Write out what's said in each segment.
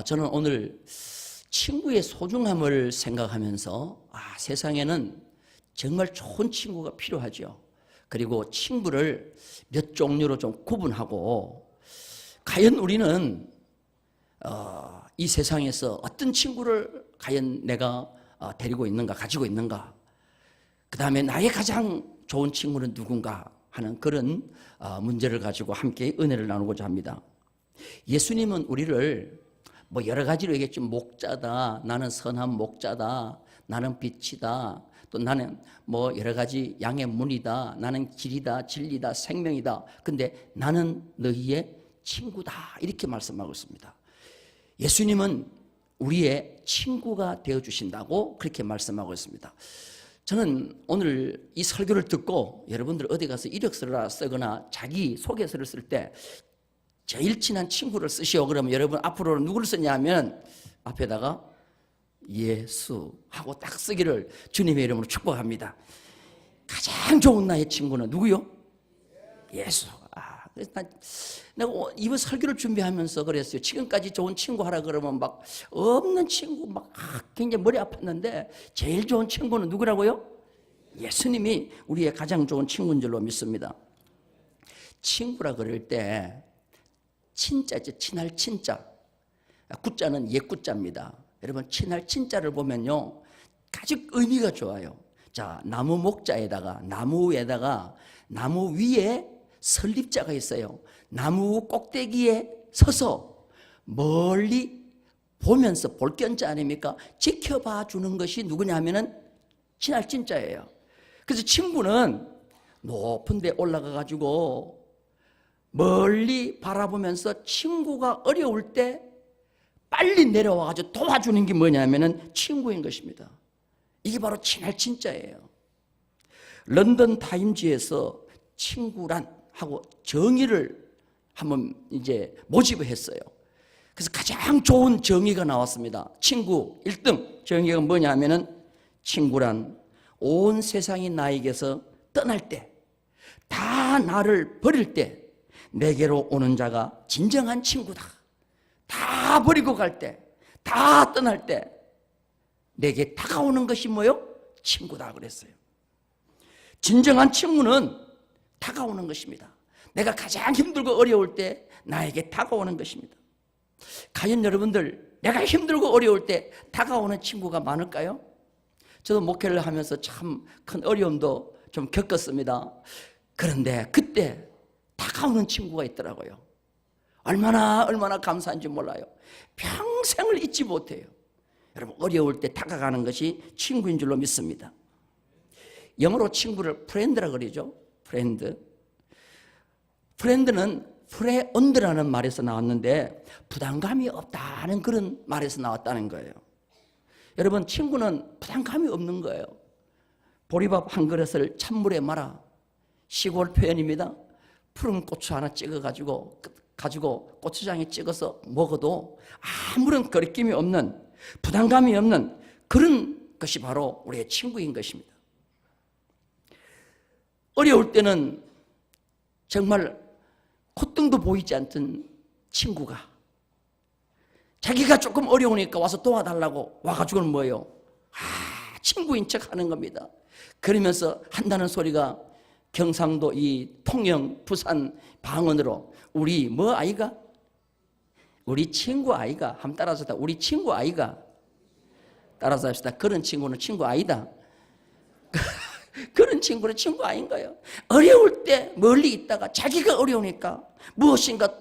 저는 오늘 친구의 소중함을 생각하면서 세상에는 정말 좋은 친구가 필요하죠. 그리고 친구를 몇 종류로 좀 구분하고 과연 우리는 이 세상에서 어떤 친구를 과연 내가 데리고 있는가, 가지고 있는가, 그 다음에 나의 가장 좋은 친구는 누군가 하는 그런 문제를 가지고 함께 은혜를 나누고자 합니다. 예수님은 우리를 여러 가지로 얘기했죠. 목자다, 나는 선한 목자다, 나는 빛이다, 또 나는 여러 가지 양의 문이다, 나는 길이다, 진리다, 생명이다. 근데 나는 너희의 친구다, 이렇게 말씀하고 있습니다. 예수님은 우리의 친구가 되어주신다고 그렇게 말씀하고 있습니다. 저는 오늘 이 설교를 듣고 여러분들 어디 가서 이력서를 쓰거나 자기 소개서를 쓸 때 제일 친한 친구를 쓰시오. 그러면 여러분 앞으로는 누구를 쓰냐면 앞에다가 예수 하고 딱 쓰기를 주님의 이름으로 축복합니다. 가장 좋은 나의 친구는 누구요? 예수. 그래서 내가 이번 설교를 준비하면서 그랬어요. 지금까지 좋은 친구 하라 그러면 막 없는 친구 굉장히 머리 아팠는데 제일 좋은 친구는 누구라고요? 예수님이 우리의 가장 좋은 친구인 줄로 믿습니다. 친구라 그럴 때 친자죠. 친할 친자. 구자는 옛구자입니다. 여러분 친할 친자를 보면요 아주 의미가 좋아요. 자, 나무 목자에다가 나무 위에 설립자가 있어요. 나무 꼭대기에 서서 멀리 보면서 볼견자 아닙니까? 지켜봐 주는 것이 누구냐 하면은 친할 친자예요. 그래서 친구는 높은 데 올라가 가지고 멀리 바라보면서 친구가 어려울 때 빨리 내려와 가지고 도와주는 게 뭐냐면은 친구인 것입니다. 이게 바로 친할 친자예요. 런던 타임즈에서 친구란 하고 정의를 한번 이제 모집을 했어요. 그래서 가장 좋은 정의가 나왔습니다. 친구 1등 정의가 뭐냐면은 친구란 온 세상이 나에게서 떠날 때, 다 나를 버릴 때 내게로 오는 자가 진정한 친구다. 다 버리고 갈 때, 다 떠날 때 내게 다가오는 것이 뭐요? 친구다 그랬어요. 진정한 친구는 다가오는 것입니다. 내가 가장 힘들고 어려울 때 나에게 다가오는 것입니다. 과연 여러분들 내가 힘들고 어려울 때 다가오는 친구가 많을까요? 저도 목회를 하면서 참 큰 어려움도 좀 겪었습니다. 그런데 그때 다가오는 친구가 있더라고요. 얼마나 감사한지 몰라요. 평생을 잊지 못해요. 여러분 어려울 때 다가가는 것이 친구인 줄로 믿습니다. 영어로 친구를 프렌드라 그러죠. 프렌드는 프레온드라는 말에서 나왔는데 부담감이 없다는 그런 말에서 나왔다는 거예요. 여러분 친구는 부담감이 없는 거예요. 보리밥 한 그릇을 찬물에 말아, 시골 표현입니다. 푸른 고추 하나 찍어가지고 고추장에 찍어서 먹어도 아무런 거리낌이 없는, 부담감이 없는 그런 것이 바로 우리의 친구인 것입니다. 어려울 때는 정말 콧등도 보이지 않던 친구가 자기가 조금 어려우니까 와서 도와달라고 와가지고는 뭐예요? 친구인 척 하는 겁니다. 그러면서 한다는 소리가 경상도 이 통영 부산 방언으로 우리 아이가? 우리 친구 아이가. 한번 따라서 합시다. 우리 친구 아이가. 따라서 합시다. 그런 친구는 친구 아이다. 그런 친구는 친구 아닌 거예요. 어려울 때 멀리 있다가 자기가 어려우니까 무엇인가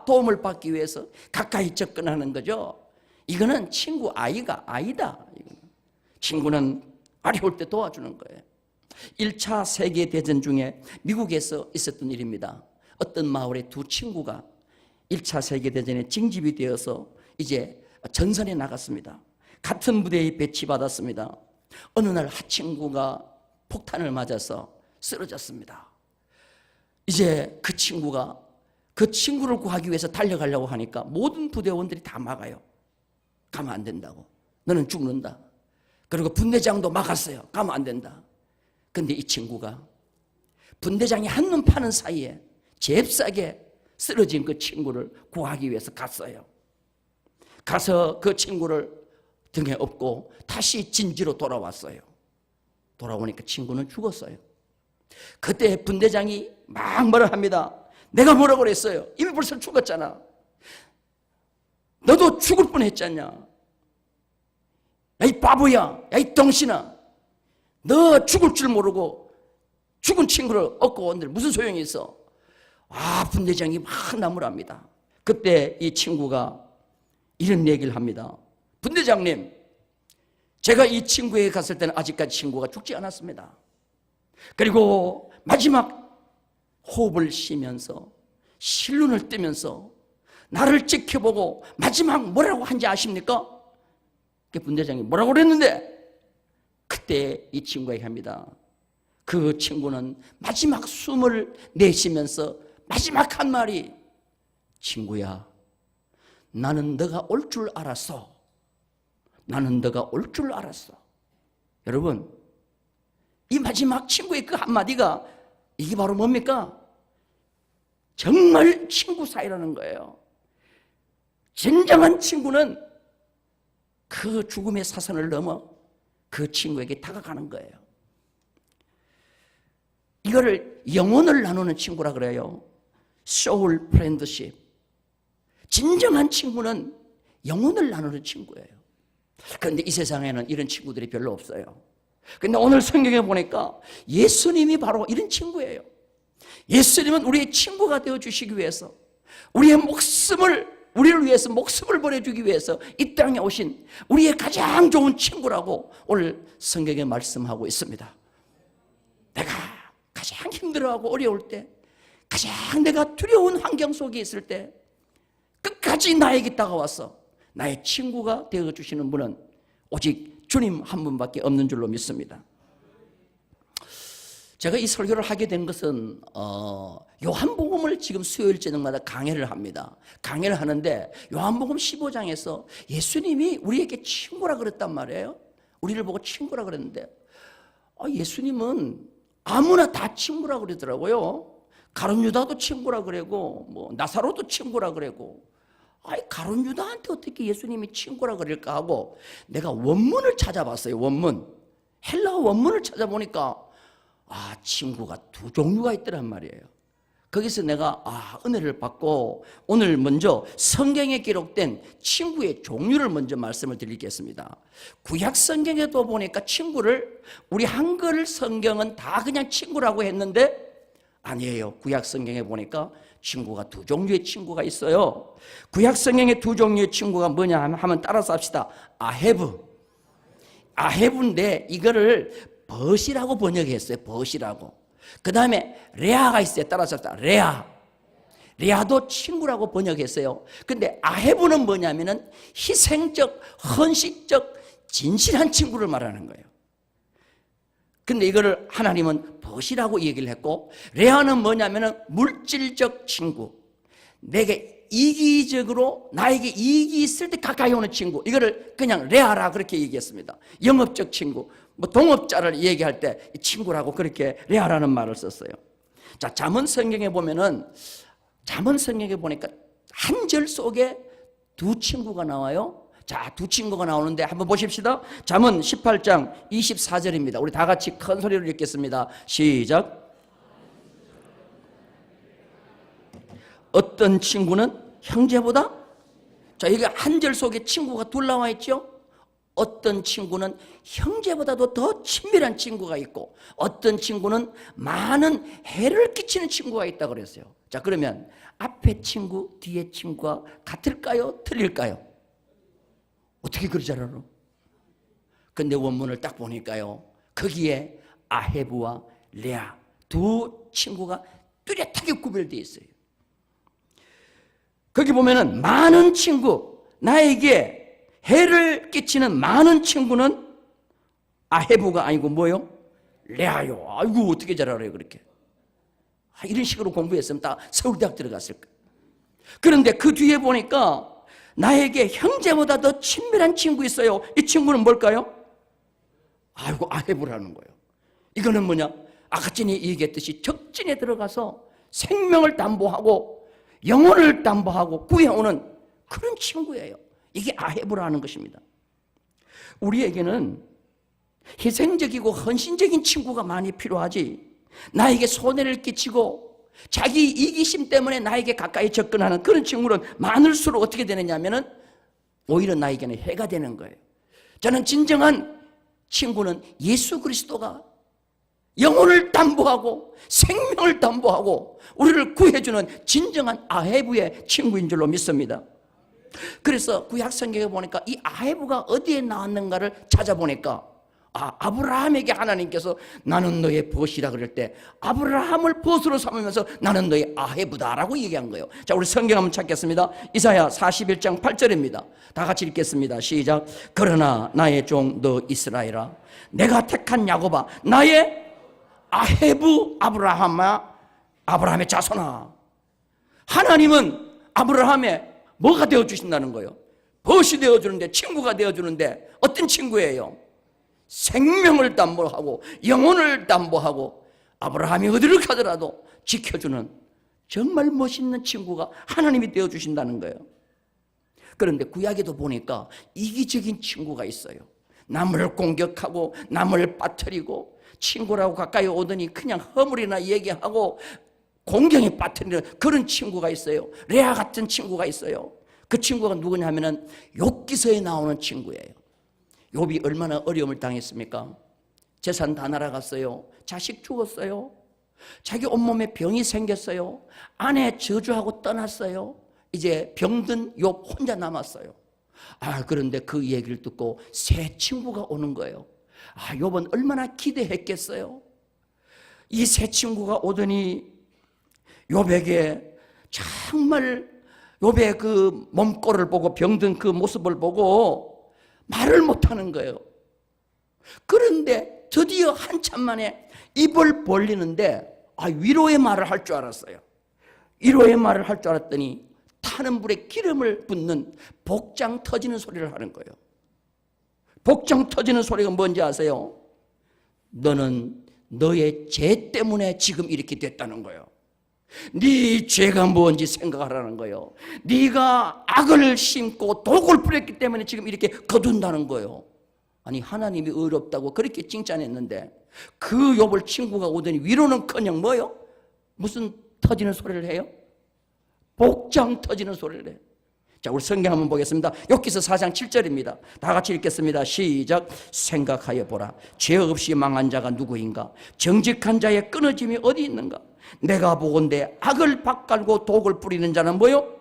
도움을 받기 위해서 가까이 접근하는 거죠. 이거는 친구 아이다. 친구는 어려울 때 도와주는 거예요. 1차 세계대전 중에 미국에서 있었던 일입니다. 어떤 마을의 두 친구가 1차 세계대전에 징집이 되어서 이제 전선에 나갔습니다. 같은 부대에 배치받았습니다. 어느 날 한 친구가 폭탄을 맞아서 쓰러졌습니다. 이제 그 친구가 그 친구를 구하기 위해서 달려가려고 하니까 모든 부대원들이 다 막아요. 가면 안 된다고. 너는 죽는다. 그리고 분대장도 막았어요. 가면 안 된다. 근데 이 친구가 분대장이 한눈 파는 사이에 잽싸게 쓰러진 그 친구를 구하기 위해서 갔어요. 가서 그 친구를 등에 업고 다시 진지로 돌아왔어요. 돌아오니까 친구는 죽었어요. 그때 분대장이 막 뭐라 합니다. 내가 뭐라고 그랬어요? 이미 벌써 죽었잖아. 너도 죽을 뻔했잖냐. 야, 이 바보야. 야, 이 덩신아. 너 죽을 줄 모르고 죽은 친구를 얻고 온들 무슨 소용이 있어? 분대장이 막 나무랍니다. 그때 이 친구가 이런 얘기를 합니다. 분대장님, 제가 이 친구에게 갔을 때는 아직까지 친구가 죽지 않았습니다. 그리고 마지막 호흡을 쉬면서 실눈을 뜨면서 나를 지켜보고 마지막 뭐라고 한지 아십니까? 그 분대장이 뭐라고 그랬는데 그때 이 친구에게 합니다. 그 친구는 마지막 숨을 내쉬면서 마지막 한 말이 친구야, 나는 너가 올 줄 알았어. 나는 너가 올 줄 알았어. 여러분, 이 마지막 친구의 그 한마디가 이게 바로 뭡니까? 정말 친구 사이라는 거예요. 진정한 친구는 그 죽음의 사선을 넘어 그 친구에게 다가가는 거예요. 이거를 영혼을 나누는 친구라 그래요. soul friendship. 진정한 친구는 영혼을 나누는 친구예요. 그런데 이 세상에는 이런 친구들이 별로 없어요. 그런데 오늘 성경에 보니까 예수님이 바로 이런 친구예요. 예수님은 우리의 친구가 되어주시기 위해서 우리를 위해서 목숨을 버려주기 위해서 이 땅에 오신 우리의 가장 좋은 친구라고 오늘 성경에 말씀하고 있습니다. 내가 가장 힘들어하고 어려울 때, 가장 내가 두려운 환경 속에 있을 때 끝까지 나에게 다가와서 나의 친구가 되어주시는 분은 오직 주님 한 분밖에 없는 줄로 믿습니다. 제가 이 설교를 하게 된 것은 요한복음을 지금 수요일 저녁마다 강해를 합니다. 강해를 하는데 요한복음 15장에서 예수님이 우리에게 친구라 그랬단 말이에요. 우리를 보고 친구라 그랬는데 예수님은 아무나 다 친구라 그러더라고요. 가룟 유다도 친구라 그러고 뭐 나사로도 친구라 그러고 가룟 유다한테 어떻게 예수님이 친구라 그럴까 하고 내가 원문을 찾아봤어요. 원문. 헬라어 원문을 찾아보니까 친구가 두 종류가 있더란 말이에요. 거기서 내가 은혜를 받고 오늘 먼저 성경에 기록된 친구의 종류를 먼저 말씀을 드리겠습니다. 구약 성경에도 보니까 친구를 우리 한글 성경은 다 그냥 친구라고 했는데 아니에요. 구약 성경에 보니까 친구가 두 종류의 친구가 있어요. 구약 성경의 두 종류의 친구가 뭐냐 하면 따라서 합시다. 아헤브인데 이거를 벗이라고 번역했어요. 벗이라고. 그 다음에 레아가 있어요. 따라서 합시다. 레아도 친구라고 번역했어요. 근데 아헤브는 뭐냐면은 희생적, 헌신적, 진실한 친구를 말하는 거예요. 근데 이거를 하나님은 벗이라고 얘기를 했고, 레아는 뭐냐면은 물질적 친구. 내게 이기적으로 나에게 이익이 있을 때 가까이 오는 친구. 이거를 그냥 레아라 그렇게 얘기했습니다. 영업적 친구. 뭐 동업자를 얘기할 때 친구라고 그렇게 레아라는 말을 썼어요. 자, 잠언 성경에 보면은 잠언 성경에 보니까 한 절 속에 두 친구가 나와요. 자, 두 친구가 나오는데 한번 보십시다. 잠언 18장 24절입니다. 우리 다 같이 큰 소리로 읽겠습니다. 시작. 어떤 친구는 형제보다? 자, 여기 한 절 속에 친구가 둘 나와 있죠? 어떤 친구는 형제보다도 더 친밀한 친구가 있고 어떤 친구는 많은 해를 끼치는 친구가 있다고 그랬어요. 자, 그러면 앞에 친구, 뒤에 친구가 같을까요? 틀릴까요? 어떻게 그러지 않아? 근데 원문을 딱 보니까요, 거기에 아헤브와 레아 두 친구가 뚜렷하게 구별되어 있어요. 거기 보면은 많은 친구, 나에게 해를 끼치는 많은 친구는 아헤브가 아니고 뭐요? 레아요. 아이고 어떻게 잘 알아요 그렇게. 이런 식으로 공부했으면 다 서울대학 들어갔을 거예요. 그런데 그 뒤에 보니까 나에게 형제보다 더 친밀한 친구 있어요. 이 친구는 뭘까요? 아이고 아헤브라는 거예요. 이거는 뭐냐? 아까 전에 얘기했듯이 적진에 들어가서 생명을 담보하고 영혼을 담보하고 구해오는 그런 친구예요. 이게 아헤브라는 것입니다. 우리에게는 희생적이고 헌신적인 친구가 많이 필요하지, 나에게 손해를 끼치고 자기 이기심 때문에 나에게 가까이 접근하는 그런 친구는 많을수록 어떻게 되느냐 하면은 오히려 나에게는 해가 되는 거예요. 저는 진정한 친구는 예수 그리스도가 영혼을 담보하고 생명을 담보하고 우리를 구해주는 진정한 아헤브의 친구인 줄로 믿습니다. 그래서 구약 성경에 보니까 이 아헤브가 어디에 나왔는가를 찾아보니까 아브라함에게 하나님께서 나는 너의 벗이라 그럴 때 아브라함을 벗으로 삼으면서 나는 너의 아헤브다라고 얘기한 거예요. 자, 우리 성경 한번 찾겠습니다. 이사야 41장 8절입니다. 다 같이 읽겠습니다. 시작. 그러나 나의 종 너 이스라엘아, 내가 택한 야곱아, 나의 아헤브 아브라함의 자손아. 하나님은 아브라함의 뭐가 되어주신다는 거예요? 벗이 되어주는데, 친구가 되어주는데 어떤 친구예요? 생명을 담보하고 영혼을 담보하고 아브라함이 어디를 가더라도 지켜주는 정말 멋있는 친구가 하나님이 되어주신다는 거예요. 그런데 구약에도 보니까 이기적인 친구가 있어요. 남을 공격하고 남을 빠뜨리고 친구라고 가까이 오더니 그냥 허물이나 얘기하고 공경에 빠뜨리는 그런 친구가 있어요. 레아 같은 친구가 있어요. 그 친구가 누구냐 하면은 욥기서에 나오는 친구예요. 욥이 얼마나 어려움을 당했습니까? 재산 다 날아갔어요. 자식 죽었어요. 자기 온몸에 병이 생겼어요. 아내 저주하고 떠났어요. 이제 병든 욥 혼자 남았어요. 그런데 그 얘기를 듣고 새 친구가 오는 거예요. 욥은 얼마나 기대했겠어요. 이 새 친구가 오더니 욥에게 정말 욥의 그 몸꼴을 보고 병든 그 모습을 보고 말을 못하는 거예요. 그런데 드디어 한참 만에 입을 벌리는데 위로의 말을 할 줄 알았어요. 위로의 말을 할 줄 알았더니 타는 불에 기름을 붓는 복장 터지는 소리를 하는 거예요. 복장 터지는 소리가 뭔지 아세요? 너는 너의 죄 때문에 지금 이렇게 됐다는 거예요. 네 죄가 뭔지 생각하라는 거예요. 네가 악을 심고 독을 뿌렸기 때문에 지금 이렇게 거둔다는 거예요. 아니, 하나님이 의롭다고 그렇게 칭찬했는데 그 욥을 친구가 오더니 위로는커녕 뭐요? 무슨 터지는 소리를 해요? 복장 터지는 소리를 해요. 자, 우리 성경 한번 보겠습니다. 욥기서 4장 7절입니다. 다 같이 읽겠습니다. 시작. 생각하여 보라. 죄 없이 망한 자가 누구인가? 정직한 자의 끊어짐이 어디 있는가? 내가 보건대 악을 밭갈고 독을 뿌리는 자는 뭐요?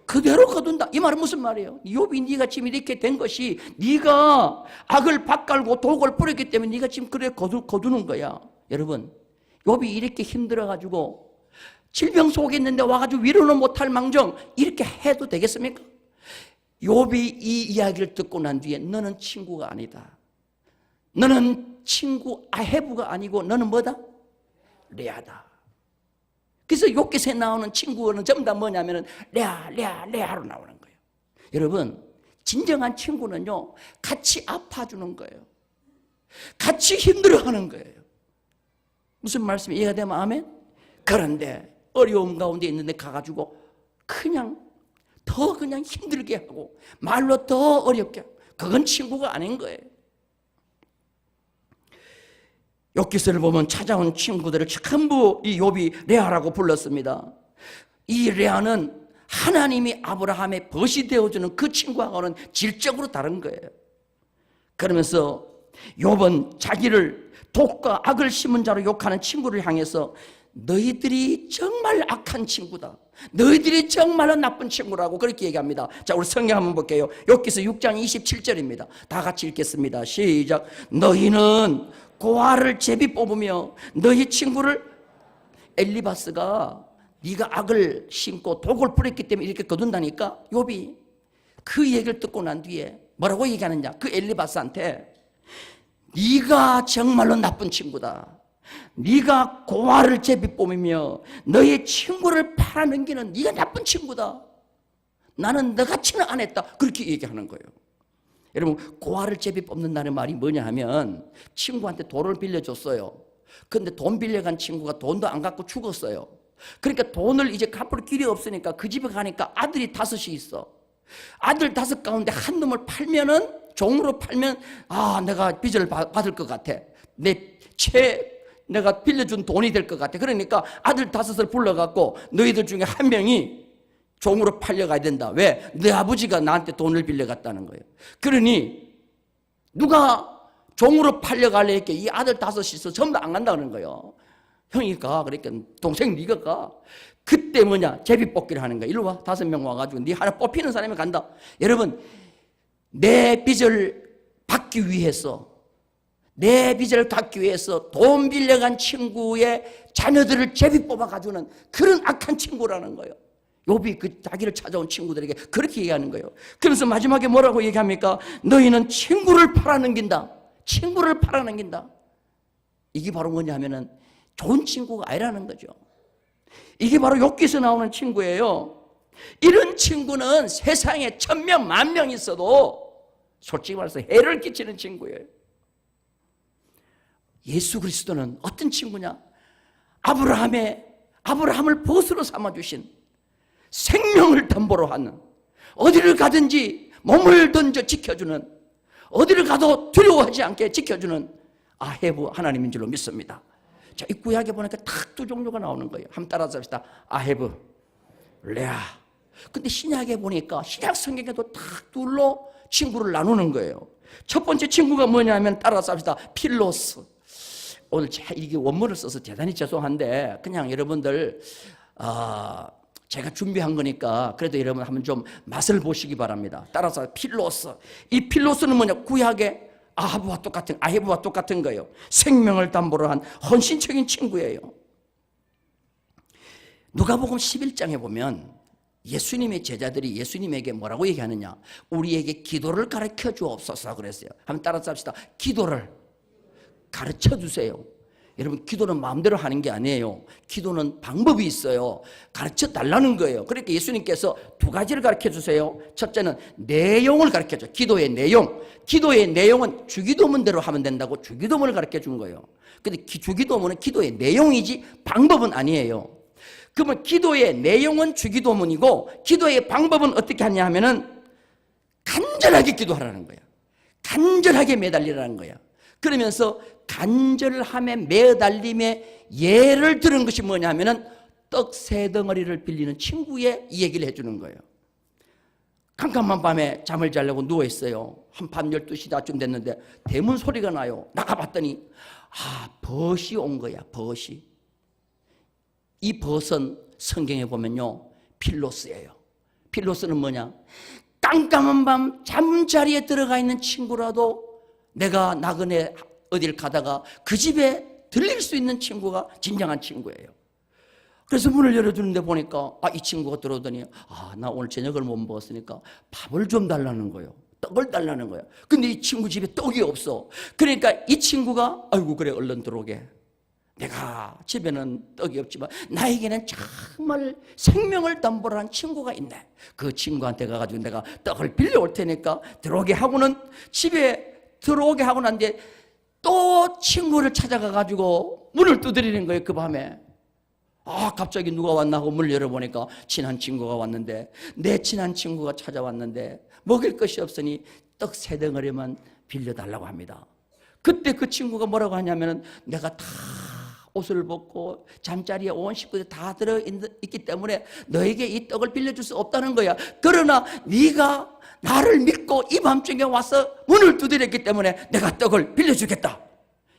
그대로 거둔다. 이 말은 무슨 말이에요? 욥이 네가 지금 이렇게 된 것이 네가 악을 밭갈고 독을 뿌렸기 때문에 네가 지금 그래 거두는 거야. 여러분, 욥이 이렇게 힘들어가지고 질병 속에 있는데 와가지고 위로는 못할 망정 이렇게 해도 되겠습니까? 욥이 이 이야기를 듣고 난 뒤에 너는 친구가 아니다. 너는 친구 아헤브가 아니고 너는 뭐다? 레아다. 그래서 욥기서에 나오는 친구는 전부 다 뭐냐면은 레아로 나오는 거예요. 여러분, 진정한 친구는요, 같이 아파주는 거예요. 같이 힘들어하는 거예요. 무슨 말씀이 이해가 되면 아멘? 그런데 어려움 가운데 있는데 가가지고 그냥 힘들게 하고 말로 더 어렵게 하고 그건 친구가 아닌 거예요. 욥기서를 보면 찾아온 친구들을 전부 이 욥이 레아라고 불렀습니다. 이 레아는 하나님이 아브라함의 벗이 되어주는 그 친구하고는 질적으로 다른 거예요. 그러면서 욥은 자기를 독과 악을 심은 자로 욕하는 친구를 향해서 너희들이 정말 악한 친구다. 너희들이 정말로 나쁜 친구라고 그렇게 얘기합니다. 자, 우리 성경 한번 볼게요. 욥기서 6장 27절입니다. 다 같이 읽겠습니다. 시작. 너희는 고아를 제비 뽑으며 너희 친구를 엘리바스가 네가 악을 심고 독을 뿌렸기 때문에 이렇게 거둔다니까. 욥이 그 얘기를 듣고 난 뒤에 뭐라고 얘기하느냐? 그 엘리바스한테 네가 정말로 나쁜 친구다. 네가 고아를 제비 뽑으며 너의 친구를 팔아넘기는 네가 나쁜 친구다. 나는 너같이는 안 했다. 그렇게 얘기하는 거예요. 여러분, 고아를 제비 뽑는다는 말이 뭐냐 하면 친구한테 돈을 빌려줬어요. 근데 돈 빌려간 친구가 돈도 안 갖고 죽었어요. 그러니까 돈을 이제 갚을 길이 없으니까 그 집에 가니까 아들이 5이 있어. 아들 5 가운데 한 놈을 팔면은, 종으로 팔면, 아, 내가 빚을 받을 것 같아. 내가 빌려준 돈이 될 것 같아. 그러니까 아들 5을 불러갖고 너희들 중에 한 명이 종으로 팔려가야 된다. 왜? 내 아버지가 나한테 돈을 빌려갔다는 거예요. 그러니 누가 종으로 팔려가려 했게 이 아들 5이서 전부 다 안 간다는 거예요. 형이 가. 그러니까 동생 네가 가. 그때 뭐냐? 제비뽑기를 하는 거야. 이리 와. 5명 와가지고 네 하나 뽑히는 사람이 간다. 여러분, 내 빚을 받기 위해서, 내 빚을 갚기 위해서 돈 빌려간 친구의 자녀들을 제비 뽑아가지고는 그런 악한 친구라는 거예요. 욥이 그 자기를 찾아온 친구들에게 그렇게 얘기하는 거예요. 그래서 마지막에 뭐라고 얘기합니까? 너희는 친구를 팔아넘긴다. 친구를 팔아넘긴다. 이게 바로 뭐냐 하면은 좋은 친구가 아니라는 거죠. 이게 바로 욥기에서 나오는 친구예요. 이런 친구는 세상에 1000명, 10,000명 있어도 솔직히 말해서 해를 끼치는 친구예요. 예수 그리스도는 어떤 친구냐? 아브라함을 보스로 삼아주신, 생명을 담보로 하는, 어디를 가든지 몸을 던져 지켜주는, 어디를 가도 두려워하지 않게 지켜주는 아헤브 하나님인 줄로 믿습니다. 자, 이 구약에 보니까 딱 2 종류가 나오는 거예요. 한번 따라서 합시다. 아헤브, 레아. 근데 신약에 보니까, 신약 성경에도 딱 둘로 친구를 나누는 거예요. 첫 번째 친구가 뭐냐면, 따라서 합시다. 필로스. 오늘 이게 원문을 써서 대단히 죄송한데, 그냥 여러분들, 제가 준비한 거니까 그래도 여러분 한번 좀 맛을 보시기 바랍니다. 따라서 필로스. 이 필로스는 뭐냐? 구약의 아헤브와 똑같은 거예요. 생명을 담보로 한 헌신적인 친구예요. 누가복음 11장에 보면 예수님의 제자들이 예수님에게 뭐라고 얘기하느냐? 우리에게 기도를 가르쳐 주옵소서 그랬어요. 한번 따라서 합시다. 기도를 가르쳐 주세요. 여러분, 기도는 마음대로 하는 게 아니에요. 기도는 방법이 있어요. 가르쳐 달라는 거예요. 그러니까 예수님께서 2가지를 가르쳐 주세요. 첫째는 내용을 가르쳐 줘요. 기도의 내용. 기도의 내용은 주기도문대로 하면 된다고 주기도문을 가르쳐 준 거예요. 근데 주기도문은 기도의 내용이지 방법은 아니에요. 그러면 기도의 내용은 주기도문이고, 기도의 방법은 어떻게 하냐 하면은 간절하게 기도하라는 거예요. 간절하게 매달리라는 거예요. 그러면서 간절함에 매달림의 예를 들은 것이 뭐냐 하면은 떡 3덩어리를 빌리는 친구의 이 얘기를 해주는 거예요. 캄캄한 밤에 잠을 자려고 누워있어요. 한밤 12시다쯤 됐는데 대문 소리가 나요. 나가봤더니 벗이 온 거야. 벗이. 이 벗은 성경에 보면요, 필로스예요. 필로스는 뭐냐? 깜깜한 밤 잠자리에 들어가 있는 친구라도 내가 나그네 어딜 가다가 그 집에 들릴 수 있는 친구가 진정한 친구예요. 그래서 문을 열어주는데 보니까 이 친구가 들어오더니 나 오늘 저녁을 못 먹었으니까 밥을 좀 달라는 거예요. 떡을 달라는 거예요. 근데 이 친구 집에 떡이 없어. 그러니까 이 친구가 아이고 그래 얼른 들어오게. 내가 집에는 떡이 없지만 나에게는 정말 생명을 담보로 한 친구가 있네. 그 친구한테 가가지고 내가 떡을 빌려올 테니까 들어오게 하고는 집에 들어오게 하고 난 뒤에 또 친구를 찾아가가지고 문을 두드리는 거예요. 그 밤에. 갑자기 누가 왔나 하고 문을 열어보니까 친한 친구가 왔는데, 내 친한 친구가 찾아왔는데 먹을 것이 없으니 떡 3덩어리만 빌려달라고 합니다. 그때 그 친구가 뭐라고 하냐면, 내가 다 옷을 벗고 잠자리에 온 식구들이 다 들어있기 때문에 너에게 이 떡을 빌려줄 수 없다는 거야. 그러나 네가 나를 믿고 이 밤중에 와서 문을 두드렸기 때문에 내가 떡을 빌려주겠다.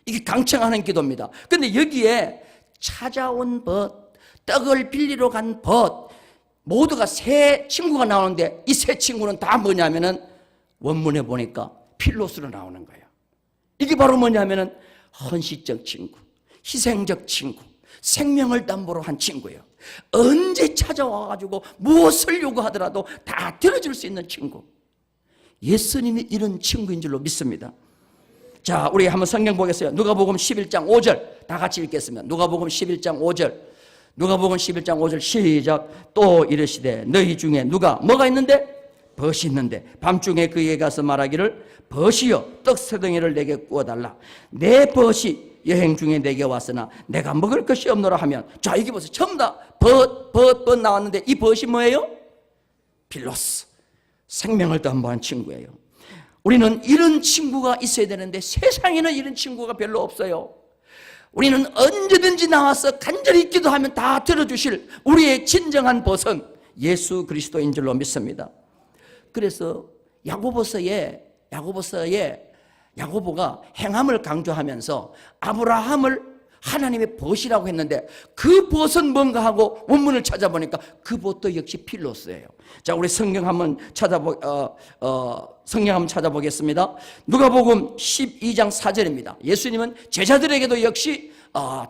이게 강청하는 기도입니다. 근데 여기에 찾아온 벗, 떡을 빌리러 간 벗, 모두가 3 친구가 나오는데 이 3 친구는 다 뭐냐면은 원문에 보니까 필로스로 나오는 거예요. 이게 바로 뭐냐면은 헌신적 친구, 희생적 친구, 생명을 담보로 한 친구예요. 언제 찾아와가지고 무엇을 요구하더라도 다 들어줄 수 있는 친구. 예수님이 이런 친구인 줄로 믿습니다. 자, 우리 한번 성경 보겠어요. 누가복음 11장 5절 다 같이 읽겠습니다. 누가복음 11장 5절. 누가복음 11장 5절 시작. 또 이르시되 너희 중에 누가 뭐가 있는데? 벗이 있는데 밤중에 그에게 가서 말하기를 벗이여 떡 3덩이를 내게 구워달라. 내 벗이 여행 중에 내게 왔으나 내가 먹을 것이 없노라 하면, 자 이게 보세요. 전부 다 벗 나왔는데 이 벗이 뭐예요? 필로스. 생명을 담보한 친구예요. 우리는 이런 친구가 있어야 되는데 세상에는 이런 친구가 별로 없어요. 우리는 언제든지 나와서 간절히 기도하면 다 들어주실 우리의 진정한 보선 예수 그리스도인 줄로 믿습니다. 그래서 야고보가 행함을 강조하면서 아브라함을 하나님의 벗이라고 했는데 그 벗은 뭔가 하고 원문을 찾아보니까 그 벗도 역시 필로스예요. 자, 우리 성경 한번 찾아보겠습니다. 누가복음 12장 4절입니다. 예수님은 제자들에게도 역시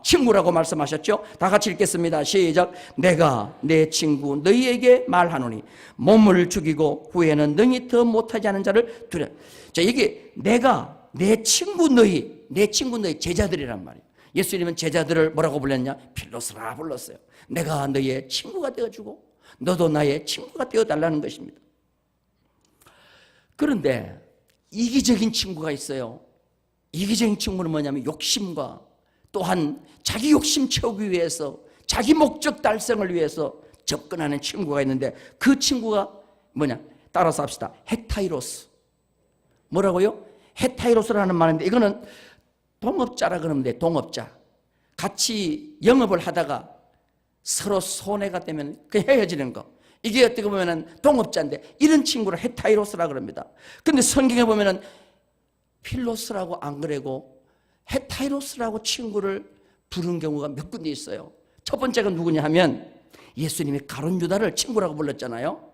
친구라고 말씀하셨죠. 다 같이 읽겠습니다. 시작. 내가 내 친구 너희에게 말하노니 몸을 죽이고 후에는 능히 더 못하지 않은 자를 두려. 자, 이게 내가 내 친구 너희 제자들이란 말이에요. 예수님은 제자들을 뭐라고 불렀냐? 필로스라 불렀어요. 내가 너의 친구가 되어주고 너도 나의 친구가 되어달라는 것입니다. 그런데 이기적인 친구가 있어요. 이기적인 친구는 뭐냐면 욕심과 또한 자기 욕심 채우기 위해서 자기 목적 달성을 위해서 접근하는 친구가 있는데 그 친구가 뭐냐? 따라서 합시다. 헤타이로스. 뭐라고요? 헤타이로스라는 말인데 이거는 동업자라 그러면 돼. 동업자. 같이 영업을 하다가 서로 손해가 되면 그 헤어지는 거. 이게 어떻게 보면은 동업자인데 이런 친구를 헤타이로스라 그럽니다. 근데 성경에 보면은 필로스라고 안 그러고 헤타이로스라고 친구를 부른 경우가 몇 군데 있어요. 첫 번째가 누구냐 하면 예수님이 가룟 유다를 친구라고 불렀잖아요.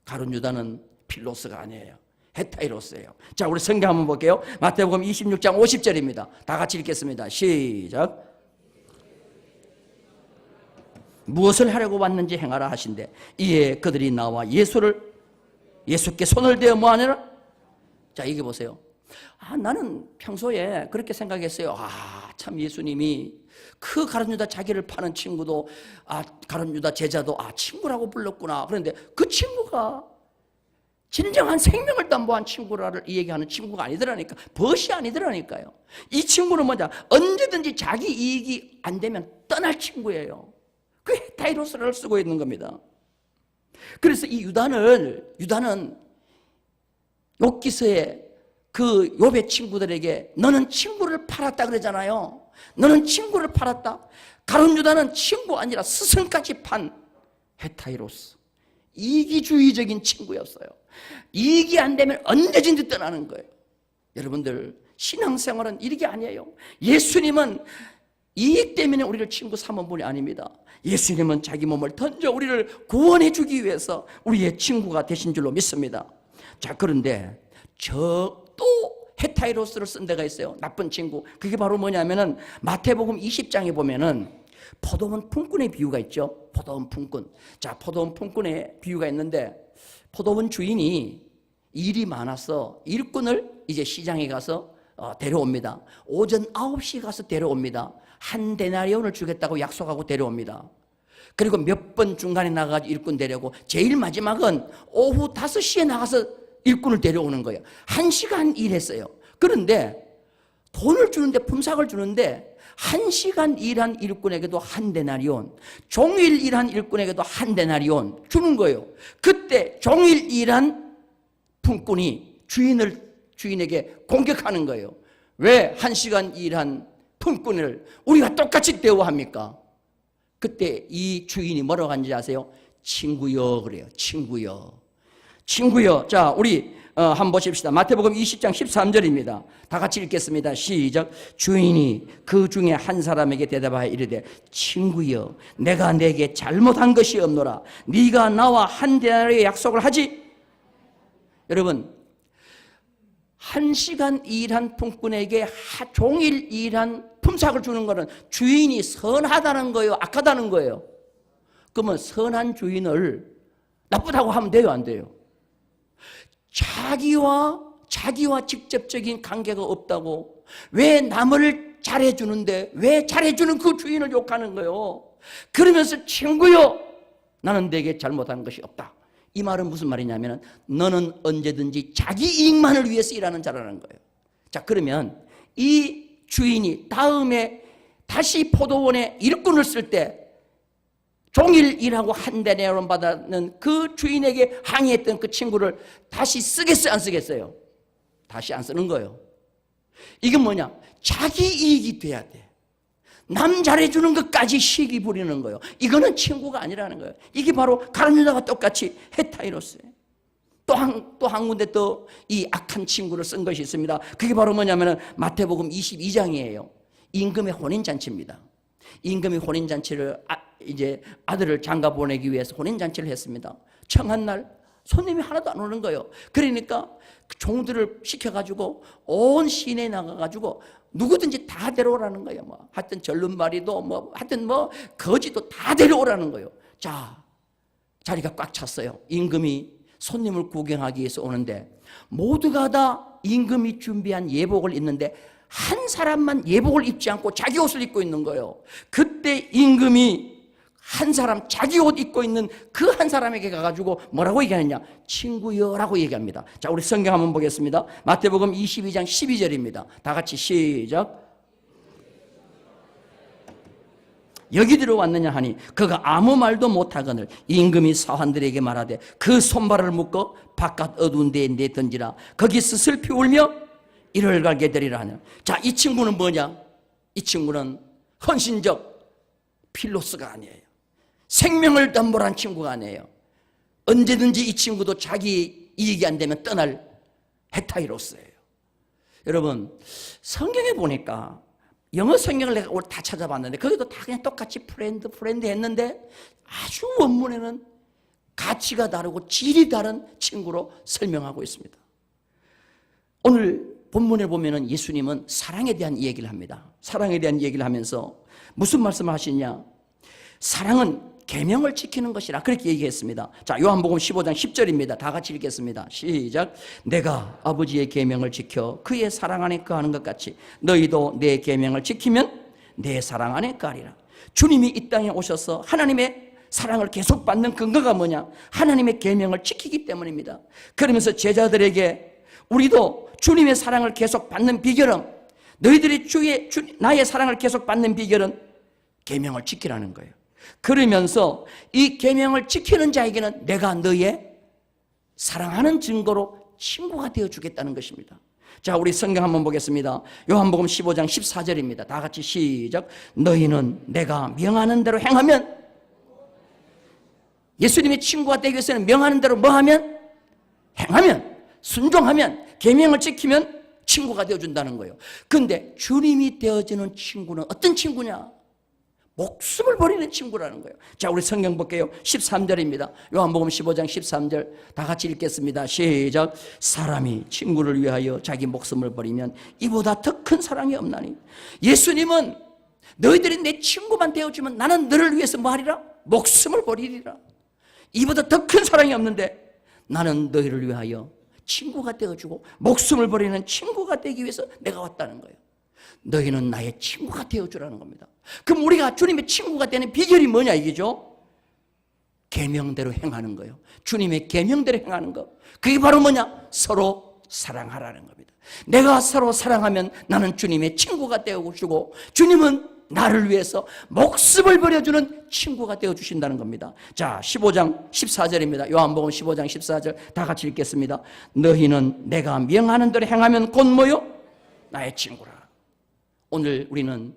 가룟 유다는 필로스가 아니에요. 헤타이로스예요. 자, 우리 성경 한번 볼게요. 마태복음 26장 50절입니다. 다 같이 읽겠습니다. 시작. 무엇을 하려고 왔는지 행하라 하신대 이에 그들이 나와 예수께 손을 대어 뭐하느라. 자, 이게 보세요. 나는 평소에 그렇게 생각했어요. 참 예수님이 그 가룟 유다 자기를 파는 친구도 가룟 유다 제자도 친구라고 불렀구나. 그런데 그 친구가 진정한 생명을 담보한 친구라를 얘기하는 친구가 아니더라니까. 벗이 아니더라니까요. 이 친구는 뭐냐? 언제든지 자기 이익이 안 되면 떠날 친구예요. 그 헤타이로스를 쓰고 있는 겁니다. 그래서 이 유다는 욥기서에 그 욥의 친구들에게 너는 친구를 팔았다 그러잖아요. 너는 친구를 팔았다. 가룟 유다는 친구 아니라 스승까지 판 헤타이로스. 이기주의적인 친구였어요. 이익이 안 되면 언제든지 떠나는 거예요. 여러분들 신앙생활은 이게 아니에요. 예수님은 이익 때문에 우리를 친구 삼은 분이 아닙니다. 예수님은 자기 몸을 던져 우리를 구원해 주기 위해서 우리의 친구가 되신 줄로 믿습니다. 자, 그런데 또 헤타이로스를 쓴 데가 있어요. 나쁜 친구. 그게 바로 뭐냐면은 마태복음 20장에 보면은 포도원 품꾼의 비유가 있죠. 포도원 품꾼. 자, 포도원 품꾼의 비유가 있는데 포도원 주인이 일이 많아서 일꾼을 이제 시장에 가서 데려옵니다. 오전 9시에 가서 데려옵니다. 한 데나리온을 주겠다고 약속하고 데려옵니다. 그리고 몇 번 중간에 나가서 일꾼 데려오고 제일 마지막은 오후 5시에 나가서 일꾼을 데려오는 거예요. 1시간 일했어요. 그런데 돈을 주는데 품삯을 주는데 1시간 일한 일꾼에게도 한 데나리온, 종일 일한 일꾼에게도 한 데나리온 주는 거예요. 그때 종일 일한 품꾼이 주인에게 공격하는 거예요. 왜 1시간 일한 품꾼을 우리가 똑같이 대우합니까? 그때 이 주인이 뭐라고 하는지 아세요? 친구여 그래요. 친구여. 자, 우리 한번 보십시다. 마태복음 20장 13절입니다. 다 같이 읽겠습니다. 시작. 주인이 그 중에 한 사람에게 대답하여 이르되 친구여 내가 내게 잘못한 것이 없노라. 네가 나와 한 데나리온의 약속을 하지. 여러분 1시간 일한 품꾼에게 종일 일한 품삯을 주는 것은 주인이 선하다는 거예요? 악하다는 거예요? 그러면 선한 주인을 나쁘다고 하면 돼요? 안 돼요? 자기와 직접적인 관계가 없다고 왜 남을 잘해주는데 왜 잘해주는 그 주인을 욕하는 거예요? 그러면서 친구요 나는 내게 잘못한 것이 없다. 이 말은 무슨 말이냐면 너는 언제든지 자기 이익만을 위해서 일하는 자라는 거예요. 자, 그러면 이 주인이 다음에 다시 포도원에 일꾼을 쓸 때 종일 일하고 한 데나리온 받는 그 주인에게 항의했던 그 친구를 다시 쓰겠어요, 안 쓰겠어요? 다시 안 쓰는 거예요. 이건 뭐냐? 자기 이익이 돼야 돼. 남 잘해주는 것까지 시기 부리는 거예요. 이거는 친구가 아니라는 거예요. 이게 바로 가룟 유다가 똑같이 헤타이로스예요. 또 한 군데 또 이 악한 친구를 쓴 것이 있습니다. 그게 바로 뭐냐면은 마태복음 22장이에요. 임금의 혼인잔치입니다. 임금이 혼인잔치를 이제 아들을 장가 보내기 위해서 혼인잔치를 했습니다. 청한 날 손님이 하나도 안 오는 거예요. 그러니까 그 종들을 시켜가지고 온 시내에 나가가지고 누구든지 다 데려오라는 거예요. 뭐 하여튼 절름발이도 하여튼 거지도 다 데려오라는 거예요. 자, 자리가 꽉 찼어요. 임금이 손님을 구경하기 위해서 오는데 모두가 다 임금이 준비한 예복을 입는데 한 사람만 예복을 입지 않고 자기 옷을 입고 있는 거예요. 그때 임금이 한 사람 자기 옷 입고 있는 그 한 사람에게 가가지고 뭐라고 얘기하느냐? 친구여라고 얘기합니다. 자, 우리 성경 한번 보겠습니다. 마태복음 22장 12절입니다. 다 같이 시작. 여기 들어왔느냐 하니 그가 아무 말도 못하거늘 임금이 사환들에게 말하되 그 손발을 묶어 바깥 어두운 데에 내던지라. 거기서 슬피 울며 이를 가게 되리라 하냐. 자, 이 친구는 뭐냐? 이 친구는 헌신적 필로스가 아니에요. 생명을 담보한 친구가 아니에요. 언제든지 이 친구도 자기 이익이 안 되면 떠날 헤타이로스예요. 여러분, 성경에 보니까 영어 성경을 내가 오늘 다 찾아봤는데 거기도 다 그냥 똑같이 프렌드 했는데 아주 원문에는 가치가 다르고 질이 다른 친구로 설명하고 있습니다. 오늘 본문에 보면은 예수님은 사랑에 대한 얘기를 합니다. 사랑에 대한 얘기를 하면서 무슨 말씀을 하시냐? 사랑은 계명을 지키는 것이라 그렇게 얘기했습니다. 자, 요한복음 15장 10절입니다. 다 같이 읽겠습니다. 시작. 내가 아버지의 계명을 지켜 그의 사랑 안에 거하는 것 같이 너희도 내 계명을 지키면 내 사랑 안에 거하리라. 주님이 이 땅에 오셔서 하나님의 사랑을 계속 받는 근거가 뭐냐? 하나님의 계명을 지키기 때문입니다. 그러면서 제자들에게 우리도 주님의 사랑을 계속 받는 비결은 너희들이 나의 사랑을 계속 받는 비결은 계명을 지키라는 거예요. 그러면서 이 계명을 지키는 자에게는 내가 너의 사랑하는 증거로 친구가 되어주겠다는 것입니다. 자, 우리 성경 한번 보겠습니다. 요한복음 15장 14절입니다. 다 같이 시작. 너희는 내가 명하는 대로 행하면, 예수님의 친구가 되기 위해서는 명하는 대로 뭐하면? 행하면, 순종하면, 계명을 지키면 친구가 되어준다는 거예요. 그런데 주님이 되어주는 친구는 어떤 친구냐? 목숨을 버리는 친구라는 거예요. 자, 우리 성경 볼게요. 13절입니다. 요한복음 15장 13절 다 같이 읽겠습니다. 시작. 사람이 친구를 위하여 자기 목숨을 버리면 이보다 더 큰 사랑이 없나니. 예수님은 너희들이 내 친구만 되어주면 나는 너를 위해서 뭐 하리라? 목숨을 버리리라. 이보다 더 큰 사랑이 없는데 나는 너희를 위하여 친구가 되어주고 목숨을 버리는 친구가 되기 위해서 내가 왔다는 거예요. 너희는 나의 친구가 되어주라는 겁니다. 그럼 우리가 주님의 친구가 되는 비결이 뭐냐 이게죠? 계명대로 행하는 거예요. 주님의 계명대로 행하는 거. 그게 바로 뭐냐? 서로 사랑하라는 겁니다. 내가 서로 사랑하면 나는 주님의 친구가 되어주고 주님은 나를 위해서 목숨을 버려주는 친구가 되어주신다는 겁니다. 자, 15장 14절입니다. 요한복음 15장 14절 다 같이 읽겠습니다. 너희는 내가 명하는 대로 행하면 곧 뭐요? 나의 친구라. 오늘 우리는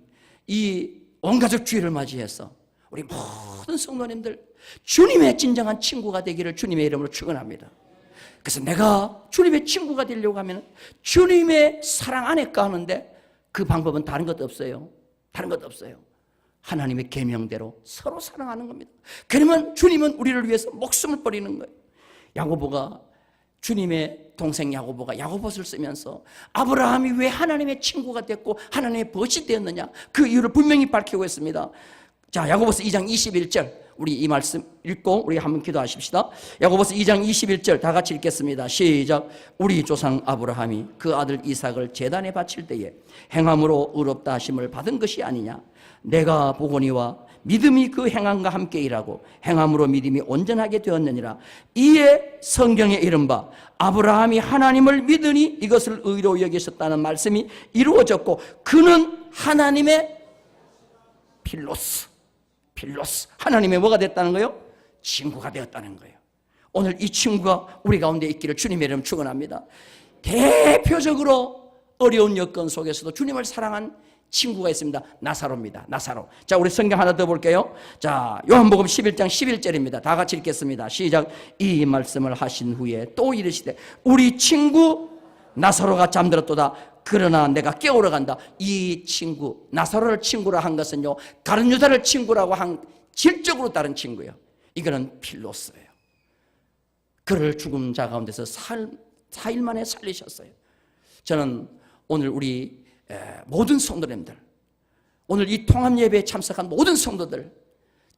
이 온가족 주일을 맞이해서 우리 모든 성도님들 주님의 진정한 친구가 되기를 주님의 이름으로 축원합니다. 그래서 내가 주님의 친구가 되려고 하면 주님의 사랑 안에 가는데 그 방법은 다른 것도 없어요. 다른 것도 없어요. 하나님의 계명대로 서로 사랑하는 겁니다. 그러면 주님은 우리를 위해서 목숨을 버리는 거예요. 야고보가 주님의 동생 야고보가 야고보서를 쓰면서 아브라함이 왜 하나님의 친구가 됐고 하나님의 벗이 되었느냐 그 이유를 분명히 밝히고 있습니다. 자, 야고보서 2장 21절 우리 이 말씀 읽고 우리 한번 기도하십시다. 야고보서 2장 21절 다 같이 읽겠습니다. 시작. 우리 조상 아브라함이 그 아들 이삭을 제단에 바칠 때에 행함으로 의롭다 하심을 받은 것이 아니냐. 내가 보거니와 믿음이 그 행함과 함께 일하고 행함으로 믿음이 온전하게 되었느니라. 이에 성경에 이른바 아브라함이 하나님을 믿으니 이것을 의로 여기셨다는 말씀이 이루어졌고 그는 하나님의 필로스 필로스, 하나님의 뭐가 됐다는 거예요? 친구가 되었다는 거예요. 오늘 이 친구가 우리 가운데 있기를 주님의 이름 축원합니다. 대표적으로 어려운 여건 속에서도 주님을 사랑한 친구가 있습니다. 나사로입니다. 나사로. 자, 우리 성경 하나 더 볼게요. 자, 요한복음 11장 11절입니다. 다 같이 읽겠습니다. 시작. 이 말씀을 하신 후에 또 이르시되 우리 친구 나사로가 잠들었도다. 그러나 내가 깨우러 간다. 이 친구, 나사로를 친구라 한 것은요, 다른 유다를 친구라고 한 질적으로 다른 친구예요. 이거는 필로스예요. 그를 죽은 자 가운데서 4일 만에 살리셨어요. 저는 오늘 우리 모든 성도님들, 오늘 이 통합 예배에 참석한 모든 성도들,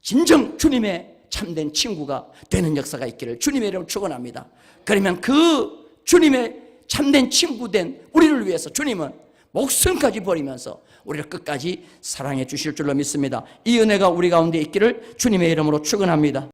진정 주님의 참된 친구가 되는 역사가 있기를 주님의 이름으로 축원합니다. 그러면 그 주님의 참된 친구 된 우리를 위해서 주님은 목숨까지 버리면서 우리를 끝까지 사랑해 주실 줄로 믿습니다. 이 은혜가 우리 가운데 있기를 주님의 이름으로 축원합니다.